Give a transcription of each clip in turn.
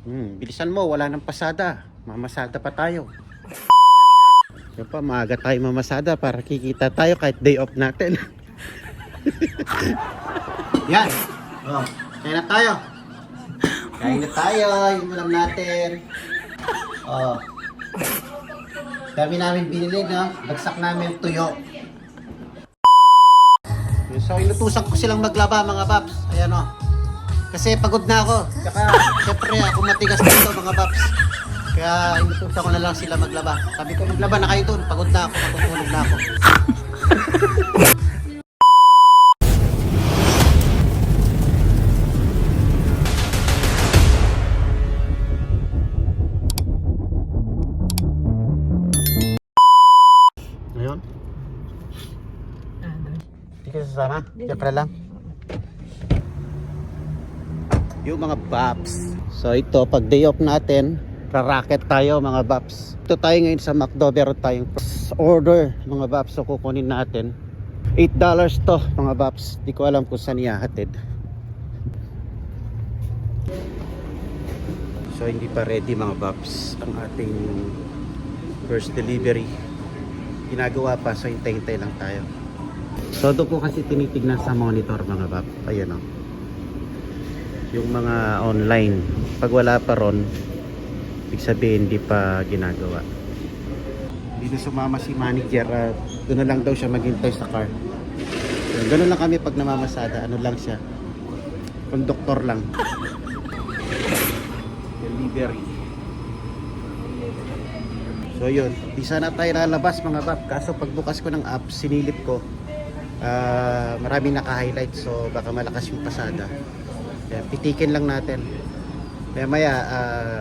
Bilisan mo, wala nang pasada. Mamasada pa tayo. Yan pa, maaga tayo mamasada para kikita tayo kahit day off natin. Yan. Oh, kain na tayo. Kain na tayo. Yung ulam natin. Oh. Dami namin binili, no? Bagsak namin tuyo. So, inutusan ko silang maglaba, mga paps. Ayan, oh. Kasi pagod na ako. Tsaka, syempre, ako matigas dito, mga paps. Kaya, inutusan ko na lang sila maglaba. Sabi ko, maglaba na kayo dun. Pagod na ako, matutulog na ako. Ngayon? Hindi ka sasama? Siyempre lang. Yung mga baps. So ito, pag day off natin, ra-racket tayo mga baps. Ito tayo ngayon sa McDo, meron tayong order mga baps. So kukunin natin $8 to mga baps. Di ko alam kung saan ihahatid. So hindi pa ready mga baps ang ating first delivery. Ginagawa pa, so hintay-hintay lang tayo. So doon ko kasi tinitignan sa monitor mga baps. Ayan o. Yung mga online, pag wala pa ron, ibig sabihin hindi pa ginagawa. Hindi na sumama si manager, doon na lang daw siya maghintay sa car. So, ganun lang kami pag namamasada, ano lang siya, konduktor lang. Delivery. So yun, di sana tayo lalabas mga bab. Kaso pagbukas ko ng app, sinilip ko, maraming naka-highlight, so baka malakas yung pasada. Kaya pitikin lang natin. Kaya maya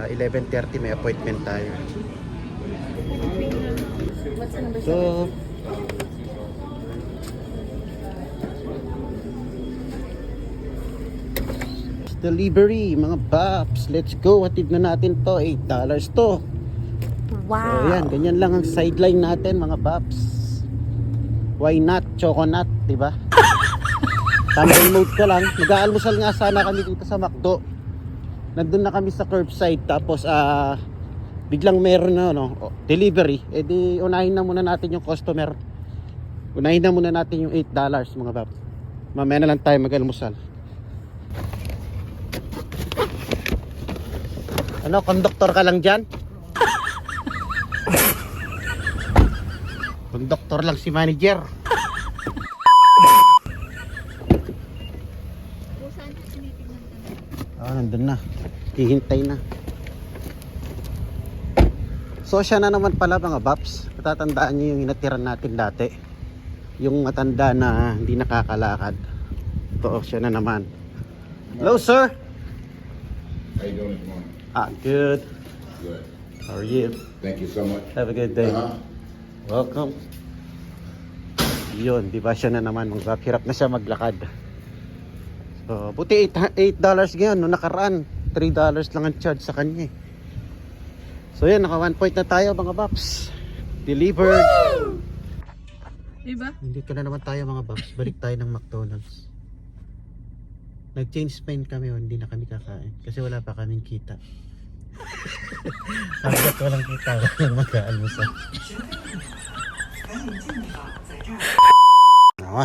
11:30 may appointment tayo. So delivery mga babs, let's go. Hatid na natin to, $8 to. Wow. So yan, ganyan lang ang sideline natin mga babs. Why not? Choconut, diba? Thumbnail mode ka lang. Nag-aalmusal nga sana kami dito sa McDo. Nandun na kami sa curbside. Tapos biglang meron na delivery. E di unahin na muna natin yung customer. Unahin na muna natin yung $8 mga babs. Mamaya na lang tayo mag-almusal. Ano, konduktor ka lang dyan? Konduktor lang si manager. Nandun na. Hihintay na. So siya na naman pala mga baps. Natatandaan niyo yung inatiran natin dati. Yung matanda na hindi nakakalakad. Ito siya na naman. Hello sir. How you doing this morning? Good. Good. How are you? Thank you so much. Have a good day. Welcome. Yun, di ba siya na naman mga bap. Hirap na siya maglakad. So, buti $8 ngayon. Noong nakaraan, $3 lang ang charge sa kanya. So yan, naka 1 point na tayo mga baps. Delivered. Woo! Diba? Dito na naman tayo mga baps. Balik tayo ng McDonald's. Nag-change mind kami, hindi na kami kakain. Kasi wala pa kaming kita. Hanggat walang kita, walang mag-aalmusal.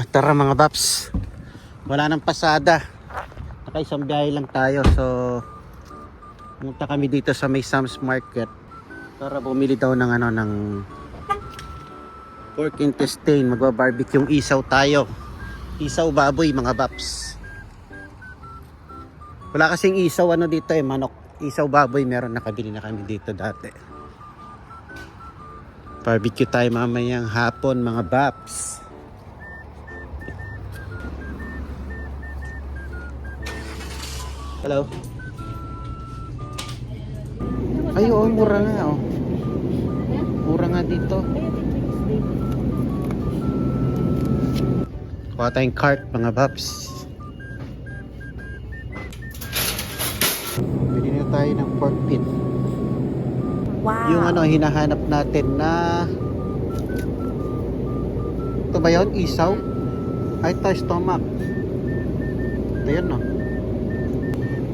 Tara mga baps. Wala nang pasada. Nakaisang biyahe lang tayo. So pumunta kami dito sa may Sam's Market para bumili daw ng ng pork intestine. Magba-barbecue yung isaw tayo. Isaw baboy mga baps. Wala kasing isaw dito manok. Isaw baboy meron, nakabili na kami dito dati. Barbecue tayo mamayang hapon mga baps. Hello. Ay, mura nga Mura nga dito. Kuha tayong cart mga babs. Bili na tayo ng pork pit. Wow. Yung hinahanap natin na ito ba yun? Isaw? Ay, ito stomach. Ito yun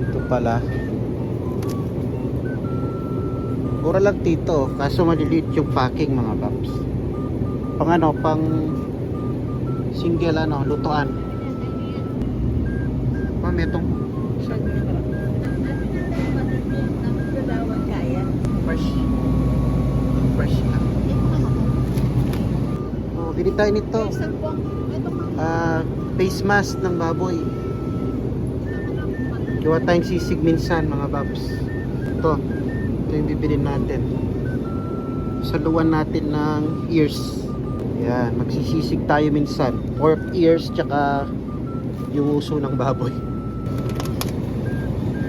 Ito pala. Mura lang dito, kaso maliliit yung packing mga paps. Pang ano, pang single ano, lutuan. Ma'am, itong fresh. Fresh lang. Oh, bili tayo nito. Face mask ng baboy. Gawa tayong sisig minsan mga paps. Ito yung bibilin natin. Saluan natin ng ears. Yan, magsisisig tayo minsan. Pork ears tsaka yung uso ng baboy.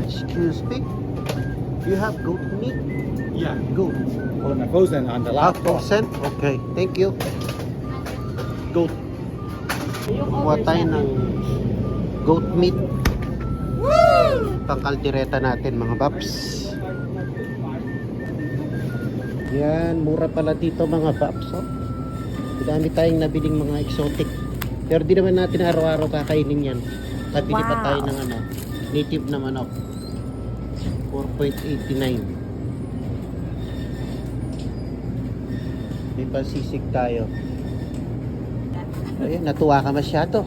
Excuse me. Do you have goat meat? Yeah, Goat. on the frozen on the last floor. %? Okay, thank you. Goat. Kuha tayo ng goat meat. Pangkaldereta natin mga paps. Yan, mura pala dito mga paps. Oh. Dami tayong nabiling mga exotic. Pero di naman natin araw-araw kakainin yan. Kabili pa Wow. tayo ng ano, native na manok. 4.89. May pasisig tayo. Ayun, natuwa ka masyado.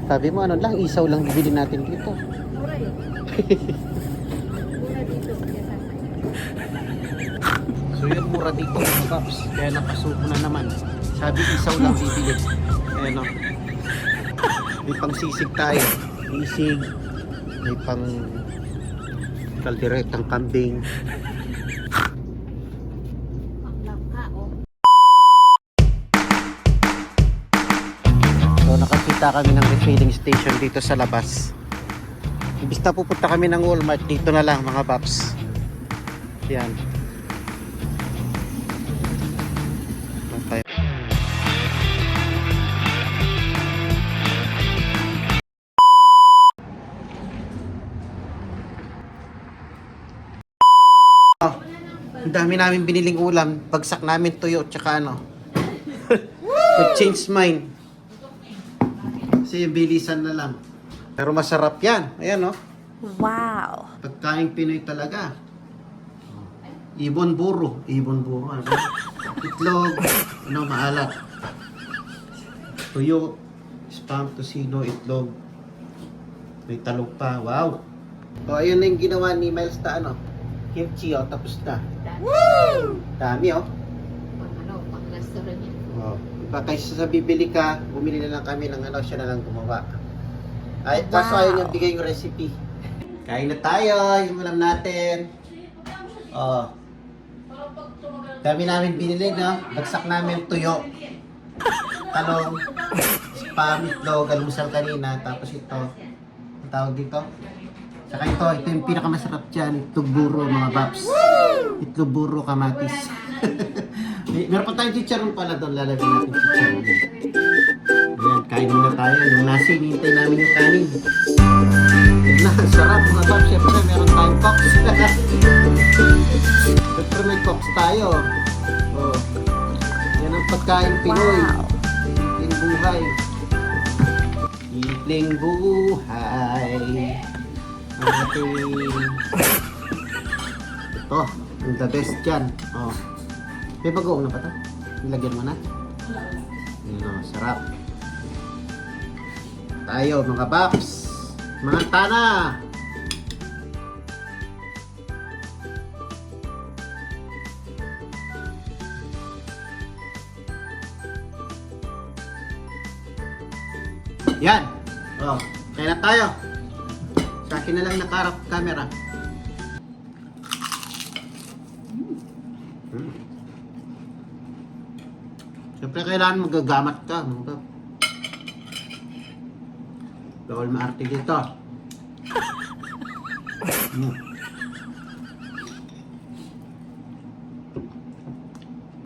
Sabi mo ano lang, isaw lang bibili natin dito. So yun, mura dito mga paps. Kaya napasuko na naman. Sabi isaw lang bibili. Ayan o. May pang sisig tayo. Sisig. May pang kalderetang kambing. So nakakita kami ng refilling station dito sa labas. Ibig na pupunta kami ng Walmart, dito na lang mga paps. Yan. Okay. Oh, ang dami namin biniling ulam. Bagsak namin tuyo tsaka ano. Change mind. Kasi yung bilisan na lang. Pero masarap yan. Ayan, oh. Wow. Pagkain Pinoy talaga. Ibon buro. Ibon buro. Ano ba? Itlog. Ano, maalat. Tuyo. Spam, tosino, itlog. May talong pa. Wow. O, ayun na yung ginawa ni Miles na ano. Kimchi, oh. Tapos na. Woo! Dami, oh. Pang-restaurant yan. Oh. Iba kaysa sa bibili ka, bumili na lang kami ng ano, siya na lang gumawa. Ay, kaso Wow. ayaw niya bigay yung recipe. Kain na tayo, yung ulam natin. Oh. Dami namin binili, no? Bagsak namin tuyo. Talong, spam, itlog, almusal kanina. Tapos ito, ang tawag dito. Saka ito yung pinakamasarap dyan. Itlog buro, mga paps. Itlog buro, kamatis. Meron pa tayong chicharon pala doon. Lalagyan natin chicharon. Ayan, kain muna tayo. Yung nasi, hinihintay namin yung kanin. Yun na, sarap mga paps. Siyempre, meron tayong cooks. Siyempre, may cooks tayo. Oh. Yan ang pagkain Pinoy. Wow. Simpleng buhay. Simpleng buhay. Ang ating... Ito, yung the best dyan. Oh. May bagoong na ba ito? Nilagyan mo na? Yun o, sarap. Tayo mga paps. Mga tana. Yan. Oh, kaya na tayo. Sa akin na lang nakarap camera. Siyempre kailangan magagamat ka. Bawal maarte dito.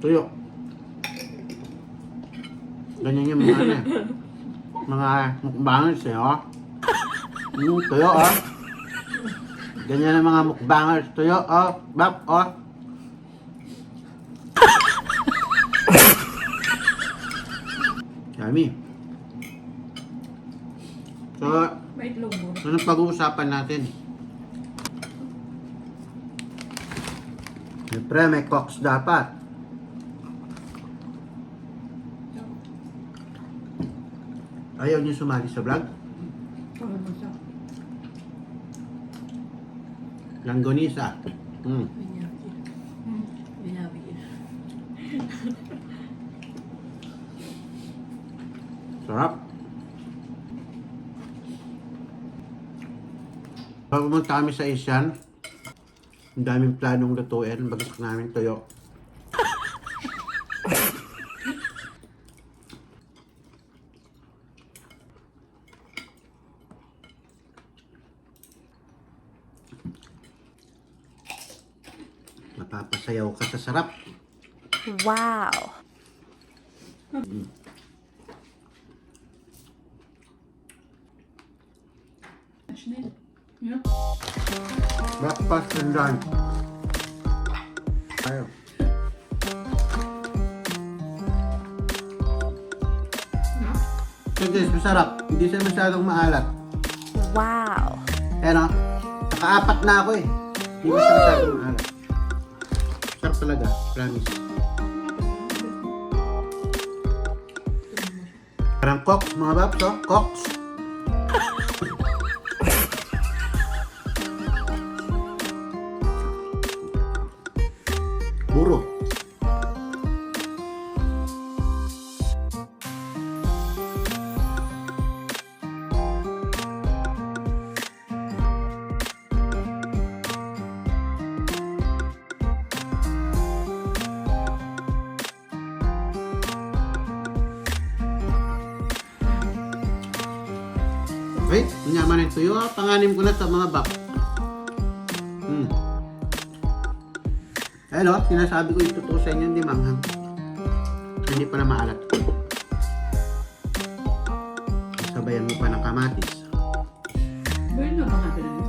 Tuyo. Ganyan yung mga ano eh. Mga mukbangers eh, oh. Tuyo, oh. Ganyan ang mga mukbangers. Tuyo, oh. Bap, oh. Dami. So, anong pag-uusapan natin? Siyempre, may cooks dapat. Ayaw niyo sumali sa vlog? Langgonisa. Sarap. Pag pumunta kami sa Asian, ang daming planong lutuin, bagsak namin tuyo. Mapapasayaw ka sa sarap. Wow. Breakfast and lunch. Ayaw. So guys, masarap. Hindi siya masyadong maalat. Wow. Ayan o. Naka-apat na ako eh. Hindi mo siya masyadong maalat. Sarap talaga. Promise. Parang cooks mga babs oh. Cooks. Buro. Okay, nanyaman ito yun. Panganim ko na ito mga bak. Ayun o, sinasabi ko yung totoo sa inyo, hindi manghang. Hindi pa na maalat. Sabayan mo pa ng kamatis. Bueno na mga ganun.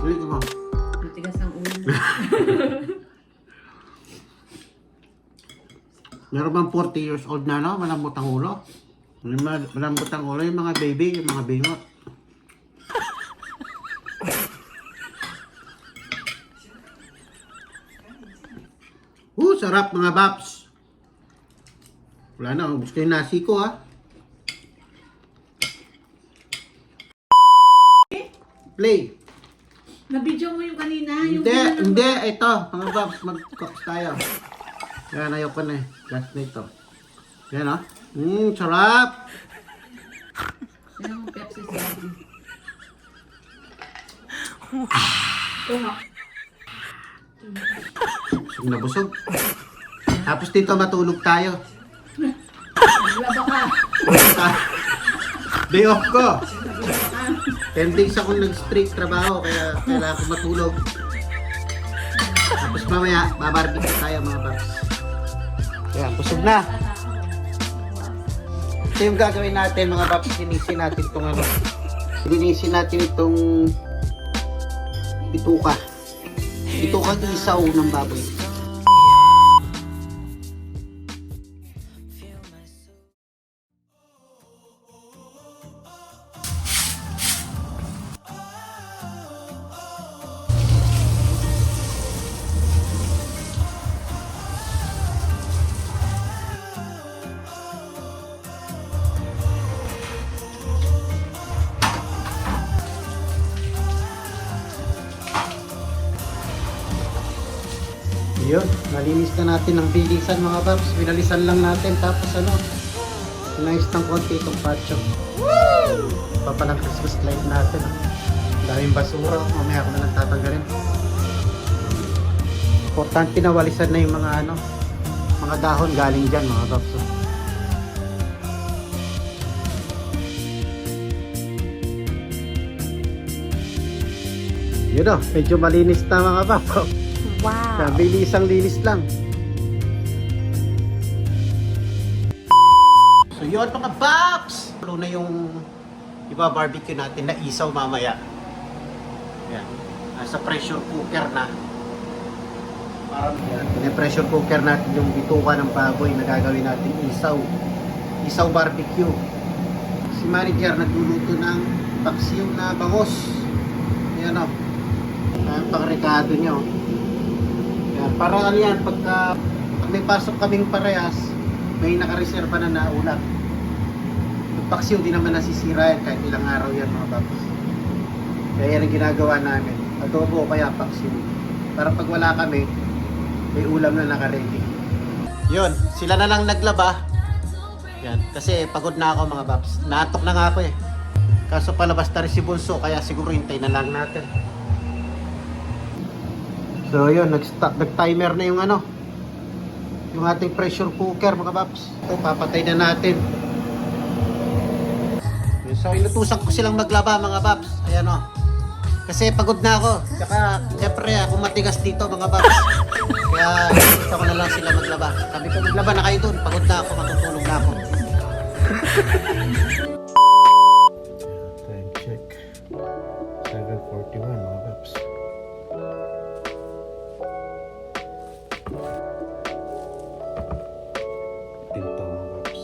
Ulit ko. Matigas ang ulo. Meron bang 40 years old na no? Malambot ang ulo. Malambot ang ulo yung mga baby, yung mga bingot. Sarap mga baps. Wala na, ubus ko yung nasi ko ha. Play. Na-video mo yung kanina. Yung Hindi, ito. Mga baps, mag-cooks tayo. Yan, ayaw ko na eh. Last na ito. Yan o. Sarap. Yung Pepsi sabi. Busog na busog. Tapos dito matulog tayo. Naglaba ka. Day off ko. 10 days akong nag-straight trabaho kaya kailangan ko matulog. Tapos mamaya, babarbecue tayo mga paps. Yan, busog na. Ito yung gagawin natin mga paps. Linisin natin itong ano. Linisin natin itong bituka. Bitukang isaw ng baboy. Yun, nalinis na natin ng bilisan mga paps. Binalisan lang natin tapos ano, nice ng konti itong patio. Papalang Christmas light natin. Daming basura, mamaya ako na lang tatanggalin. Importante na walisan na yung mga ano, mga dahon galing dyan mga paps. Yun o, medyo malinis na mga paps. Wow. Bilisang linis lang. So yun mga box! Tulo na yung iba-barbecue natin na isaw mamaya. Yan. Nasa pressure cooker na. Parang yan. Pressure cooker natin yung bituka ng baboy na gagawin natin isaw. Isaw barbecue. si manager nagluluto ng paksiw na bangos. Ayan o. Ayan pang rekado niya o. Ayan, para ano yan, pag may pasok kaming parehas, may nakareserva na naulam. Yung paksiw di naman nasisira yan kahit ilang araw yan mga paps. Kaya yan ang ginagawa namin. Adobo o kaya paksiw. Para pag wala kami, may ulam na nakaready. Yun, sila na lang naglaba. Yan, kasi pagod na ako mga paps. Naantok na nga ako eh. Kaso palabas na rin si Bunso, kaya siguro hintay na lang natin. So yun, nag-timer na yung ano, yung ating pressure cooker mga paps. Ito, papatay na natin. So inutusan ko silang maglaba mga paps. Ayan o. Kasi pagod na ako. Tsaka, syempre ako matigas dito mga paps. Kaya gusto ko na lang sila maglaba. Sabi ko, maglaba na kayo dun. Pagod na ako, matutulog na ako. Time check. 7:41 mga paps. Tinto mga paps.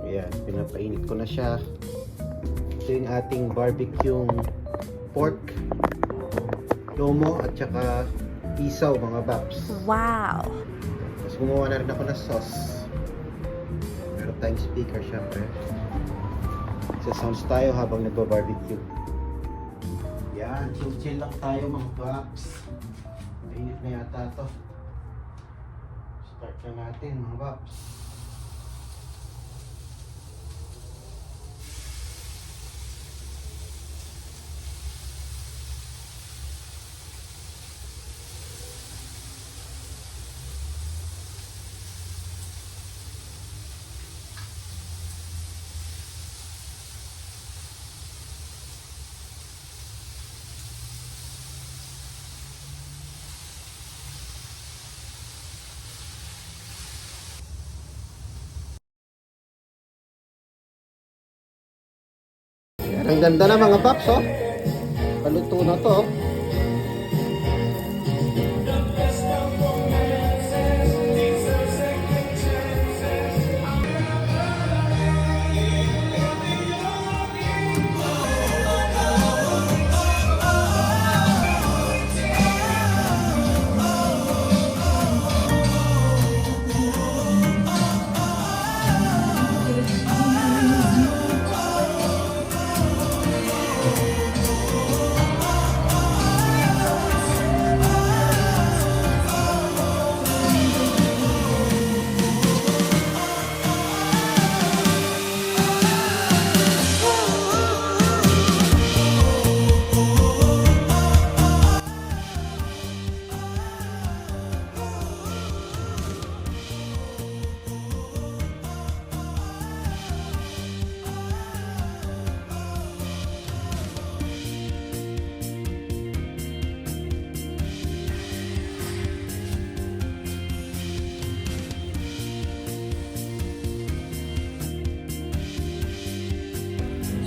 Ayan, pinapainit ko na siya. Ito yung ating barbecue pork, lomo at saka isaw mga paps. Wow. Tapos gumawa na rin ako ng sauce. Meron tayong speaker syempre. Sa sounds tayo habang nagba-barbecue. Yan, chill lang tayo mga paps. Mainit na yata to. Start na natin mga paps. Ang ganda na mga paps, oh. Paluto na to.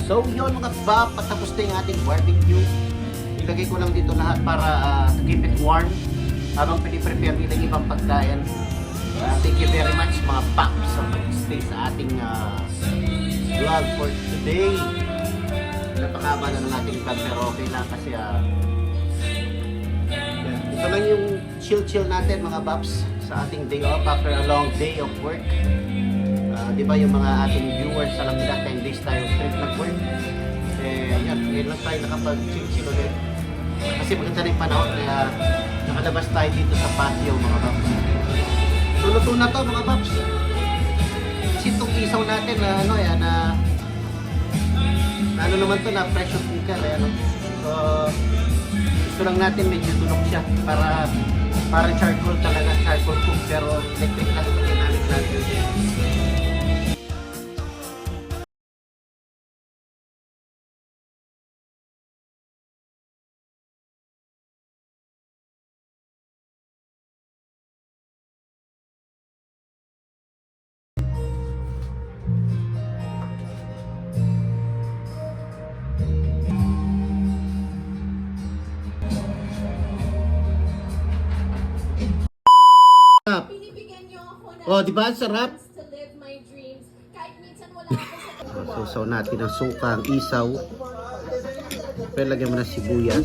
So yun mga bab, patapos na yung ating barbecue. Ilagay ko lang dito lahat para to keep it warm habang piniprepare nila yung ibang pagkain. Thank you very much mga paps sa pag-stay sa ating vlog for today. Napakaba na ng ating vlog pero okay lang kasi ito lang yung chill natin mga paps sa ating day off after a long day of work. Di ba yung mga ating viewers alam nila 10 days tayo straight nag-work. Yan, ngayon lang tayo nakapag-chill ulit. Kasi maganda na yung panahon kaya nakalabas tayo dito sa patio mga paps. So luto na to mga paps. Kasi itong isaw natin na ano naman to na pressure cooker So gusto lang natin medyo dunok siya para charcoal talaga, charcoal cook pero electric lang ito ginamit natin. Binibigyan niyo ako ng Oh, di ba? Sarap. chance to live my dreams. Kahit minsan wala ako sa Susaw natin ang suka, ang isaw. Pero lagyan mo na sibuyas.